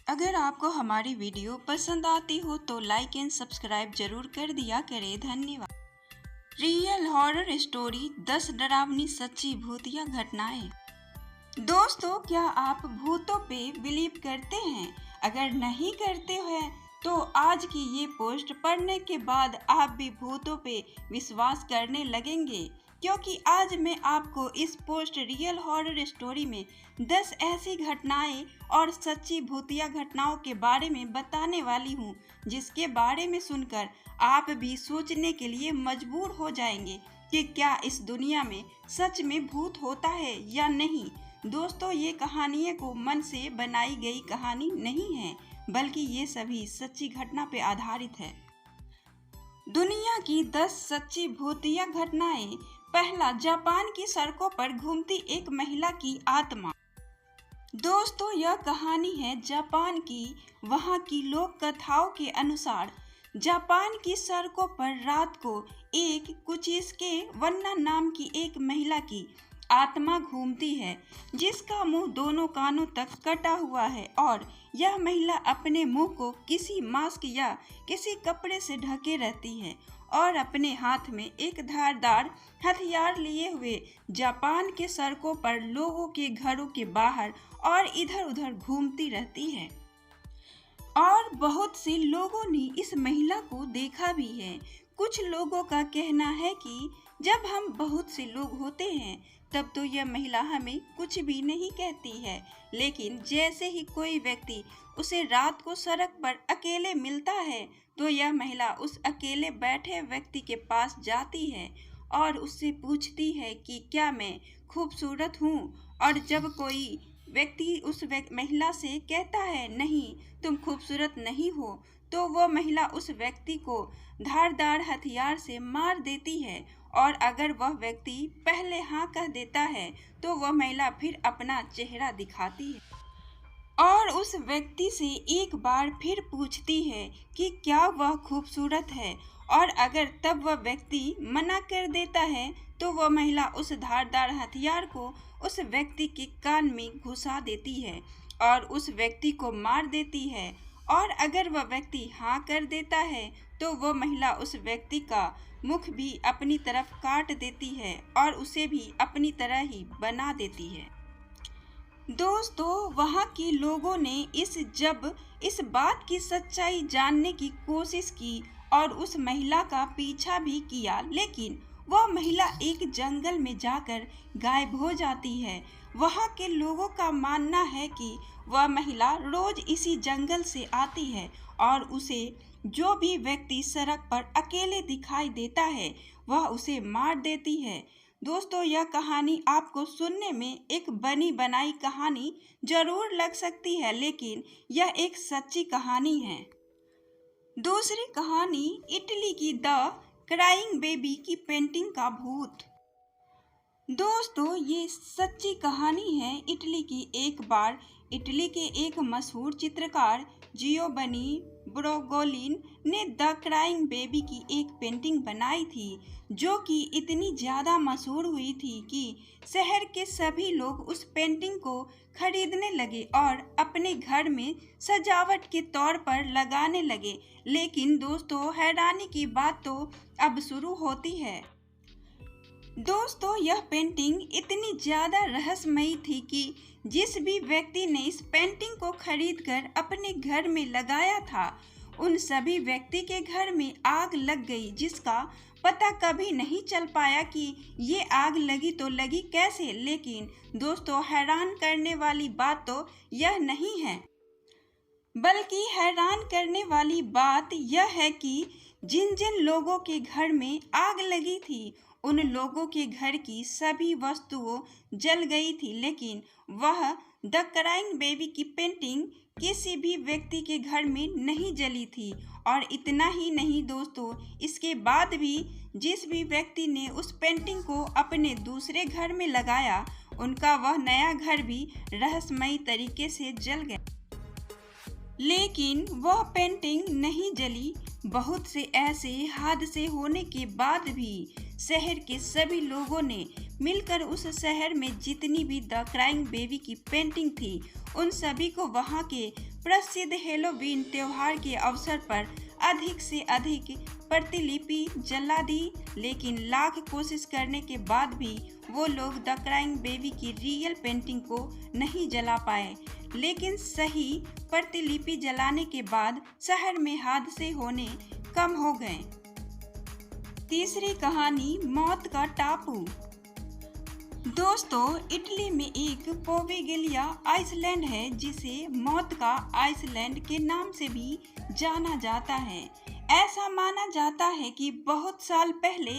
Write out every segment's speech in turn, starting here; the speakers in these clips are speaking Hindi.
अगर आपको हमारी वीडियो पसंद आती हो तो लाइक एंड सब्सक्राइब जरूर कर दिया करें। धन्यवाद। रियल हॉरर स्टोरी 10 डरावनी सच्ची भूतिया घटनाएं। दोस्तों, क्या आप भूतों पे बिलीव करते हैं? अगर नहीं करते हैं तो आज की ये पोस्ट पढ़ने के बाद आप भी भूतों पे विश्वास करने लगेंगे, क्योंकि आज मैं आपको इस पोस्ट रियल हॉरर स्टोरी में 10 ऐसी घटनाएं और सच्ची भूतिया घटनाओं के बारे में बताने वाली हूं, जिसके बारे में सुनकर आप भी सोचने के लिए मजबूर हो जाएंगे कि क्या इस दुनिया में सच में भूत होता है या नहीं। दोस्तों, ये कहानियों को मन से बनाई गई कहानी नहीं है, बल्कि ये सभी सच्ची घटना पे आधारित है। दुनिया की 10 सच्ची भूतिया घटनाएं। पहला, जापान की सड़कों पर घूमती एक महिला की आत्मा। दोस्तों, यह कहानी है जापान की। वहां की लोक कथाओं के अनुसार जापान की सड़कों पर रात को एक कुचिस्के वन्ना नाम की एक महिला की आत्मा घूमती है, जिसका मुंह दोनों कानों तक कटा हुआ है और यह महिला अपने मुंह को किसी मास्क या किसी कपड़े से ढके रहती है और अपने हाथ में एक धारदार हथियार लिए हुए जापान के सड़कों पर लोगों के घरों के बाहर और इधर उधर घूमती रहती है। और बहुत से लोगों ने इस महिला को देखा भी है। कुछ लोगों का कहना है कि जब हम बहुत से लोग होते हैं तब तो यह महिला हमें कुछ भी नहीं कहती है, लेकिन जैसे ही कोई व्यक्ति उसे रात को सड़क पर अकेले मिलता है तो यह महिला उस अकेले बैठे व्यक्ति के पास जाती है और उससे पूछती है कि क्या मैं खूबसूरत हूँ। और जब कोई व्यक्ति उस महिला से कहता है नहीं, तुम खूबसूरत नहीं हो, तो वह महिला उस व्यक्ति को धारदार हथियार से मार देती है। और अगर वह व्यक्ति पहले हाँ कह देता है तो वह महिला फिर अपना चेहरा दिखाती है और उस व्यक्ति से एक बार फिर पूछती है कि क्या वह खूबसूरत है। और अगर तब वह व्यक्ति मना कर देता है तो वह महिला उस धारदार हथियार को उस व्यक्ति के कान में घुसा देती है और उस व्यक्ति को मार देती है। और अगर वह व्यक्ति हाँ कर देता है तो वह महिला उस व्यक्ति का मुख भी अपनी तरफ काट देती है और उसे भी अपनी तरह ही बना देती है। दोस्तों, वहाँ के लोगों ने इस बात की सच्चाई जानने की कोशिश की और उस महिला का पीछा भी किया, लेकिन वह महिला एक जंगल में जाकर गायब हो जाती है। वहाँ के लोगों का मानना है कि वह महिला रोज इसी जंगल से आती है और उसे जो भी व्यक्ति सड़क पर अकेले दिखाई देता है वह उसे मार देती है। दोस्तों, यह कहानी आपको सुनने में एक बनी बनाई कहानी जरूर लग सकती है, लेकिन यह एक सच्ची कहानी है। दूसरी कहानी, इटली की द क्राइंग बेबी की पेंटिंग का भूत। दोस्तों, ये सच्ची कहानी है इटली की। एक बार इटली के एक मशहूर चित्रकार जियोवनी ब्रोगोलिन ने द क्राइंग बेबी की एक पेंटिंग बनाई थी, जो कि इतनी ज़्यादा मशहूर हुई थी कि शहर के सभी लोग उस पेंटिंग को खरीदने लगे और अपने घर में सजावट के तौर पर लगाने लगे। लेकिन दोस्तों, हैरानी की बात तो अब शुरू होती है। दोस्तों, यह पेंटिंग इतनी ज़्यादा रहस्यमयी थी कि जिस भी व्यक्ति ने इस पेंटिंग को खरीदकर अपने घर में लगाया था, उन सभी व्यक्ति के घर में आग लग गई, जिसका पता कभी नहीं चल पाया कि ये आग लगी तो लगी कैसे। लेकिन दोस्तों, हैरान करने वाली बात तो यह नहीं है, बल्कि हैरान करने वाली बात यह है कि जिन जिन लोगों के घर में आग लगी थी उन लोगों के घर की सभी वस्तुओं जल गई थी, लेकिन वह द क्राइंग बेबी की पेंटिंग किसी भी व्यक्ति के घर में नहीं जली थी। और इतना ही नहीं दोस्तों, इसके बाद भी जिस भी व्यक्ति ने उस पेंटिंग को अपने दूसरे घर में लगाया, उनका वह नया घर भी रहस्यमयी तरीके से जल गया, लेकिन वह पेंटिंग नहीं जली। बहुत से ऐसे हादसे होने के बाद भी शहर के सभी लोगों ने मिलकर उस शहर में जितनी भी द क्राइंग बेबी की पेंटिंग थी उन सभी को वहां के प्रसिद्ध हैलोवीन त्योहार के अवसर पर अधिक से अधिक प्रतिलिपि जला दी, लेकिन लाख कोशिश करने के बाद भी वो लोग द क्राइंग बेबी की रियल पेंटिंग को नहीं जला पाए। लेकिन सही प्रतिलिपि जलाने के बाद शहर में हादसे होने कम हो गए। तीसरी कहानी, मौत का टापू। दोस्तों, इटली में एक पोवेगलिया आइसलैंड है जिसे मौत का आइसलैंड के नाम से भी जाना जाता है। ऐसा माना जाता है कि बहुत साल पहले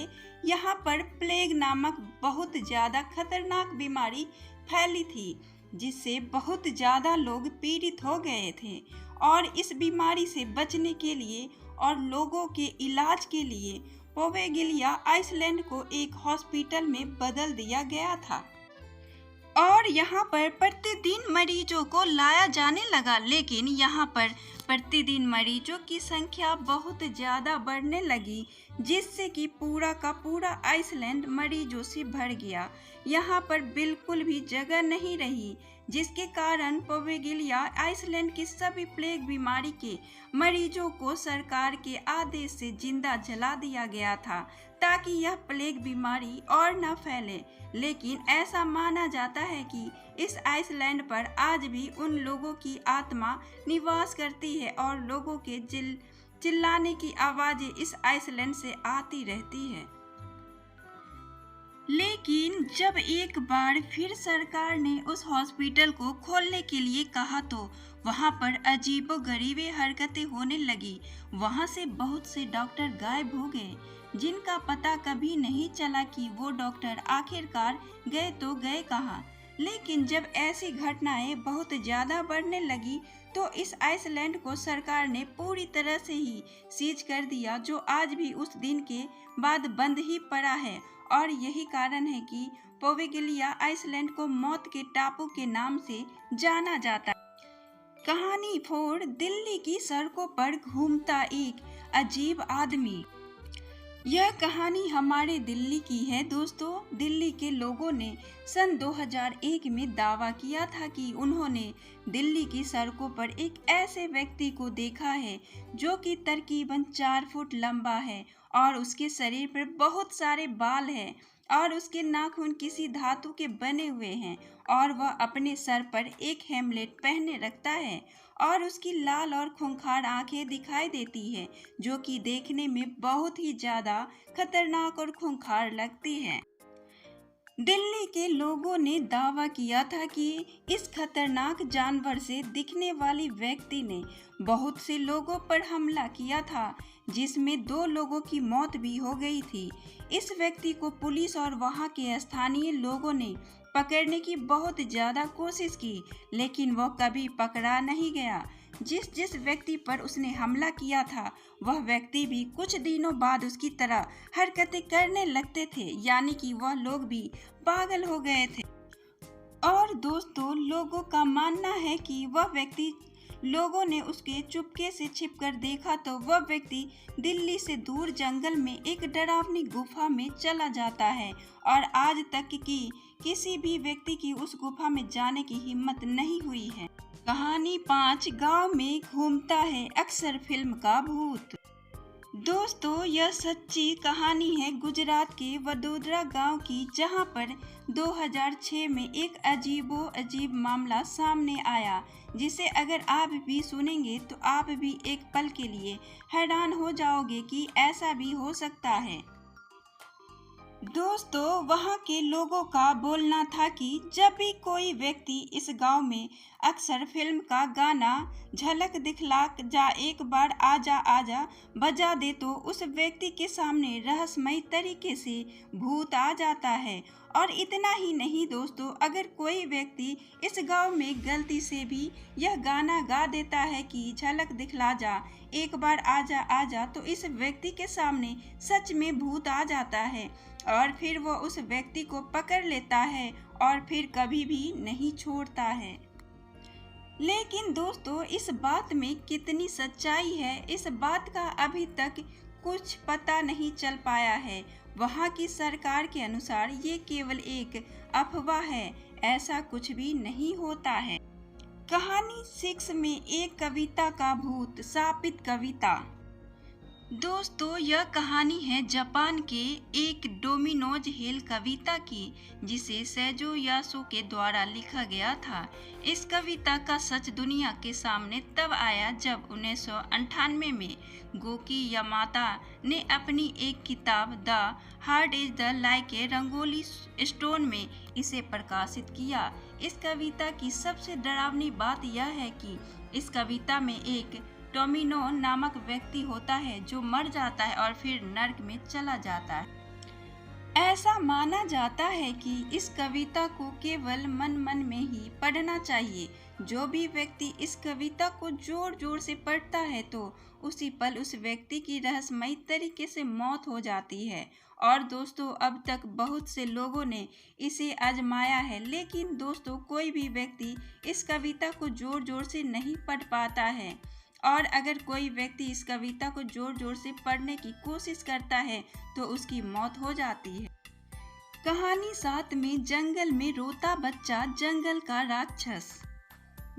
यहाँ पर प्लेग नामक बहुत ज़्यादा खतरनाक बीमारी फैली थी, जिससे बहुत ज़्यादा लोग पीड़ित हो गए थे और इस बीमारी से बचने के लिए और लोगों के इलाज के लिए पोवेगलिया आइसलैंड को एक हॉस्पिटल में बदल दिया गया था और यहाँ पर प्रतिदिन मरीजों को लाया जाने लगा। लेकिन यहाँ पर प्रतिदिन मरीजों की संख्या बहुत ज़्यादा बढ़ने लगी, जिससे कि पूरा का पूरा आइसलैंड मरीजों से भर गया। यहाँ पर बिल्कुल भी जगह नहीं रही, जिसके कारण पोवेगलिया आइसलैंड के सभी प्लेग बीमारी के मरीजों को सरकार के आदेश से जिंदा जला दिया गया था, ताकि यह प्लेग बीमारी और न फैले। लेकिन ऐसा माना जाता है कि इस आइसलैंड पर आज भी उन लोगों की आत्मा निवास करती है और लोगों के चिल्लाने की आवाज़ें इस आइसलैंड से आती रहती है। लेकिन जब एक बार फिर सरकार ने उस हॉस्पिटल को खोलने के लिए कहा तो वहां पर अजीबोगरीबे हरकतें होने लगी। वहां से बहुत से डॉक्टर गायब हो गए, जिनका पता कभी नहीं चला कि वो डॉक्टर आखिरकार गए तो गए कहाँ। लेकिन जब ऐसी घटनाएं बहुत ज़्यादा बढ़ने लगी तो इस आइसलैंड को सरकार ने पूरी तरह से ही सीज कर दिया, जो आज भी उस दिन के बाद बंद ही पड़ा है। और यही कारण है कि पोवेगलिया आइसलैंड को मौत के टापू के नाम से जाना जाता है। कहानी 4, दिल्ली की सड़कों पर घूमता एक अजीब आदमी। यह कहानी हमारे दिल्ली की है। दोस्तों, दिल्ली के लोगों ने सन 2001 में दावा किया था कि उन्होंने दिल्ली की सड़कों पर एक ऐसे व्यक्ति को देखा है जो कि तकरीबन 4 फुट लंबा है और उसके शरीर पर बहुत सारे बाल हैं और उसके नाखून किसी धातु के बने हुए हैं और वह अपने सर पर एक हेमलेट पहने रखता है और उसकी लाल और खूंखार आंखें दिखाई देती है, जो कि देखने में बहुत ही ज़्यादा खतरनाक और खूंखार लगती है। दिल्ली के लोगों ने दावा किया था कि इस खतरनाक जानवर से दिखने वाली व्यक्ति ने बहुत से लोगों पर हमला किया था, जिसमें 2 लोगों की मौत भी हो गई थी। इस व्यक्ति को पुलिस और वहां के स्थानीय लोगों ने पकड़ने की बहुत ज़्यादा कोशिश की, लेकिन वह कभी पकड़ा नहीं गया। जिस व्यक्ति पर उसने हमला किया था वह व्यक्ति भी कुछ दिनों बाद उसकी तरह हरकतें करने लगते थे, यानी कि वह लोग भी पागल हो गए थे। और दोस्तों, लोगों का मानना है कि वह व्यक्ति, लोगों ने उसके चुपके से छिपकर देखा तो वह व्यक्ति दिल्ली से दूर जंगल में एक डरावनी गुफा में चला जाता है और आज तक की किसी भी व्यक्ति की उस गुफा में जाने की हिम्मत नहीं हुई है। कहानी 5, गांव में घूमता है अक्सर फिल्म का भूत। दोस्तों, यह सच्ची कहानी है गुजरात के वडोदरा गांव की, जहां पर 2006 में एक अजीब मामला सामने आया, जिसे अगर आप भी सुनेंगे तो आप भी एक पल के लिए हैरान हो जाओगे कि ऐसा भी हो सकता है। दोस्तों, वहाँ के लोगों का बोलना था कि जब भी कोई व्यक्ति इस गांव में अक्सर फिल्म का गाना झलक दिखला जा एक बार आजा आजा बजा दे तो उस व्यक्ति के सामने रहस्यमय तरीके से भूत आ जाता है। और इतना ही नहीं दोस्तों, अगर कोई व्यक्ति इस गांव में गलती से भी यह गाना गा देता है कि झलक दिखला जा एक बार आजा आजा, तो इस व्यक्ति के सामने सच में भूत आ जाता है और फिर वो उस व्यक्ति को पकड़ लेता है और फिर कभी भी नहीं छोड़ता है। लेकिन दोस्तों, इस बात में कितनी सच्चाई है, इस बात का अभी तक कुछ पता नहीं चल पाया है। वहाँ की सरकार के अनुसार ये केवल एक अफवाह है, ऐसा कुछ भी नहीं होता है। कहानी 6 में एक कविता का भूत शापित कविता। दोस्तों, यह कहानी है जापान के एक डोमिनोज हिल कविता की, जिसे सेजो यासो के द्वारा लिखा गया था। इस कविता का सच दुनिया के सामने तब आया जब 1998 में गोकी यामाता ने अपनी एक किताब the heart is the like a rangoli stone में इसे प्रकाशित किया। इस कविता की सबसे डरावनी बात यह है कि इस कविता में एक टोमिनो नामक व्यक्ति होता है जो मर जाता है और फिर नर्क में चला जाता है। ऐसा माना जाता है कि इस कविता को केवल मन मन में ही पढ़ना चाहिए। जो भी व्यक्ति इस कविता को जोर जोर से पढ़ता है तो उसी पल उस व्यक्ति की रहस्यमयी तरीके से मौत हो जाती है। और दोस्तों, अब तक बहुत से लोगों ने इसे आजमाया है, लेकिन दोस्तों कोई भी व्यक्ति इस कविता को जोर जोर से नहीं पढ़ पाता है। और अगर कोई व्यक्ति इस कविता को जोर जोर से पढ़ने की कोशिश करता है तो उसकी मौत हो जाती है। कहानी 7 में जंगल में रोता बच्चा, जंगल का राक्षस।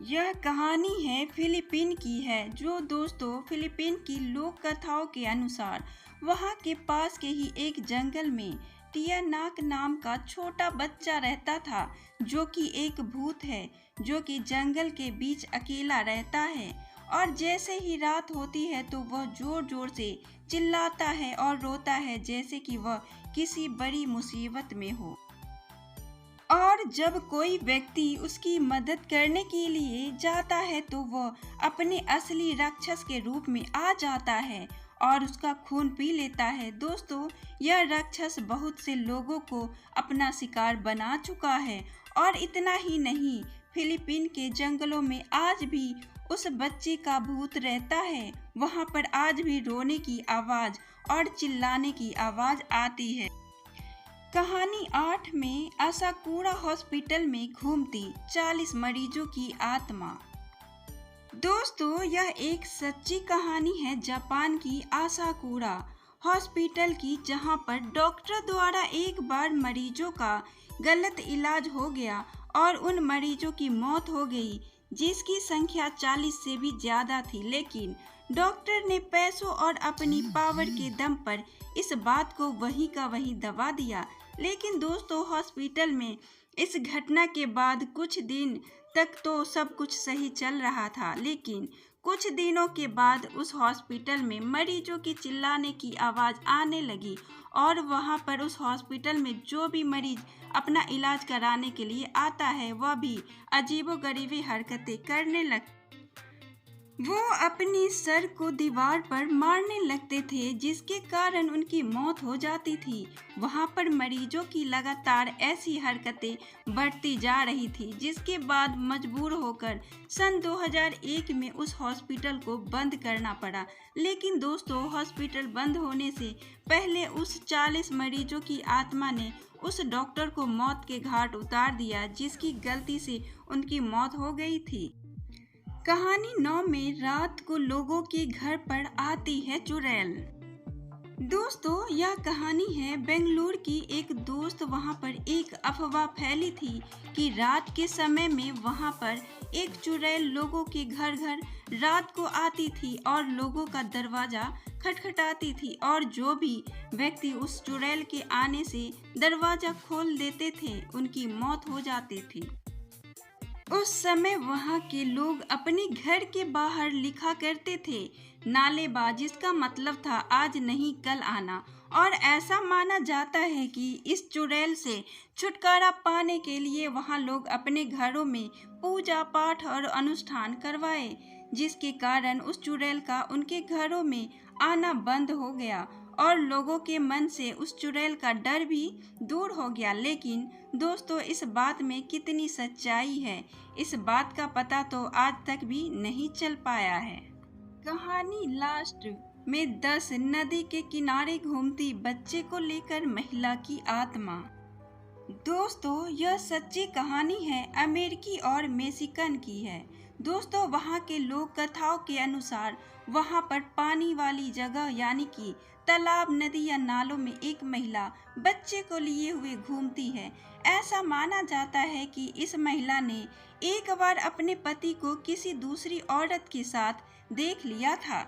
यह कहानी है फिलीपीन की है, जो दोस्तों फिलीपीन की लोक कथाओं के अनुसार वहां के पास के ही एक जंगल में टियानाक नाम का छोटा बच्चा रहता था, जो कि एक भूत है जो कि जंगल के बीच अकेला रहता है। और जैसे ही रात होती है तो वह जोर जोर से चिल्लाता है और रोता है, जैसे कि वह किसी बड़ी मुसीबत में हो। और जब कोई व्यक्ति उसकी मदद करने के लिए जाता है तो वह अपने असली राक्षस के रूप में आ जाता है और उसका खून पी लेता है। दोस्तों, यह राक्षस बहुत से लोगों को अपना शिकार बना चुका है। और इतना ही नहीं, फिलीपीन के जंगलों में आज भी उस बच्चे का भूत रहता है। वहां पर आज भी रोने की आवाज और चिल्लाने की आवाज आती है। कहानी 8 में असाकुरा हॉस्पिटल में घूमती 40 मरीजों की आत्मा। दोस्तों, यह एक सच्ची कहानी है जापान की असाकुरा हॉस्पिटल की, जहां पर डॉक्टर द्वारा एक बार मरीजों का गलत इलाज हो गया और उन मरीजों की मौत हो गई, जिसकी संख्या 40 से भी ज्यादा थी। लेकिन डॉक्टर ने पैसों और अपनी पावर के दम पर इस बात को वहीं का वहीं दबा दिया। लेकिन दोस्तों, हॉस्पिटल में इस घटना के बाद कुछ दिन तक तो सब कुछ सही चल रहा था, लेकिन कुछ दिनों के बाद उस हॉस्पिटल में मरीजों की चिल्लाने की आवाज़ आने लगी और वहां पर उस हॉस्पिटल में जो भी मरीज अपना इलाज कराने के लिए आता है वह भी अजीबोगरीबी हरकतें करने लगता। वो अपनी सर को दीवार पर मारने लगते थे, जिसके कारण उनकी मौत हो जाती थी। वहां पर मरीजों की लगातार ऐसी हरकतें बढ़ती जा रही थी, जिसके बाद मजबूर होकर सन 2001 में उस हॉस्पिटल को बंद करना पड़ा। लेकिन दोस्तों, हॉस्पिटल बंद होने से पहले उस 40 मरीजों की आत्मा ने उस डॉक्टर को मौत के घाट उतार दिया, जिसकी गलती से उनकी मौत हो गई थी। कहानी 9 में रात को लोगों के घर पर आती है चुड़ैल। दोस्तों, यह कहानी है बेंगलुरु की। एक दोस्त वहां पर एक अफवाह फैली थी कि रात के समय में वहां पर एक चुड़ैल लोगों के घर घर रात को आती थी और लोगों का दरवाजा खटखटाती थी, और जो भी व्यक्ति उस चुड़ैल के आने से दरवाजा खोल देते थे उनकी मौत हो जाती थी। उस समय वहां के लोग अपने घर के बाहर लिखा करते थे नालेबा, जिसका मतलब था आज नहीं कल आना। और ऐसा माना जाता है कि इस चुड़ैल से छुटकारा पाने के लिए वहां लोग अपने घरों में पूजा पाठ और अनुष्ठान करवाए, जिसके कारण उस चुड़ैल का उनके घरों में आना बंद हो गया और लोगों के मन से उस चुड़ैल का डर भी दूर हो गया। लेकिन दोस्तों, इस बात में कितनी सच्चाई है, इस बात का पता तो आज तक भी नहीं चल पाया है। कहानी लास्ट में 10 नदी के किनारे घूमती बच्चे को लेकर महिला की आत्मा। दोस्तों, यह सच्ची कहानी है, अमेरिकी और मेक्सिकन की है। दोस्तों, वहाँ के लोक कथाओं के अनुसार वहाँ पर पानी वाली जगह यानी कि तालाब, नदी या नालों में एक महिला बच्चे को लिए हुए घूमती है। ऐसा माना जाता है कि इस महिला ने एक बार अपने पति को किसी दूसरी औरत के साथ देख लिया था।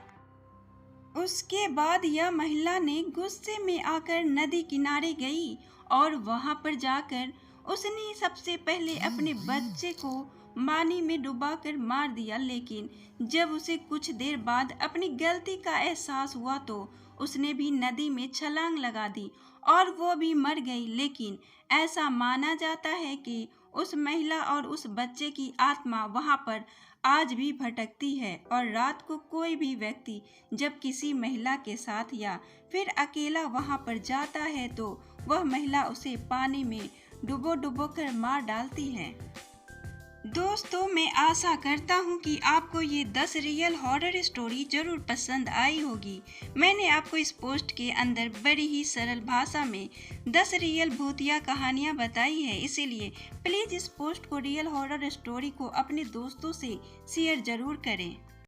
उसके बाद यह महिला ने गुस्से में आकर नदी किनारे गई और वहां पर जाकर उसने सबसे पहले अपने बच्चे को पानी में डुबाकर मार दिया। लेकिन जब उसे कुछ देर बाद अपनी गलती का एहसास हुआ तो उसने भी नदी में छलांग लगा दी और वो भी मर गई। लेकिन ऐसा माना जाता है कि उस महिला और उस बच्चे की आत्मा वहां पर आज भी भटकती है और रात को कोई भी व्यक्ति जब किसी महिला के साथ या फिर अकेला वहां पर जाता है तो वह महिला उसे पानी में डुबो कर मार डालती है। दोस्तों, मैं आशा करता हूँ कि आपको ये 10 रियल हॉरर स्टोरी जरूर पसंद आई होगी। मैंने आपको इस पोस्ट के अंदर बड़ी ही सरल भाषा में 10 रियल भूतिया कहानियाँ बताई है, इसीलिए प्लीज़ इस पोस्ट को रियल हॉरर स्टोरी को अपने दोस्तों से शेयर जरूर करें।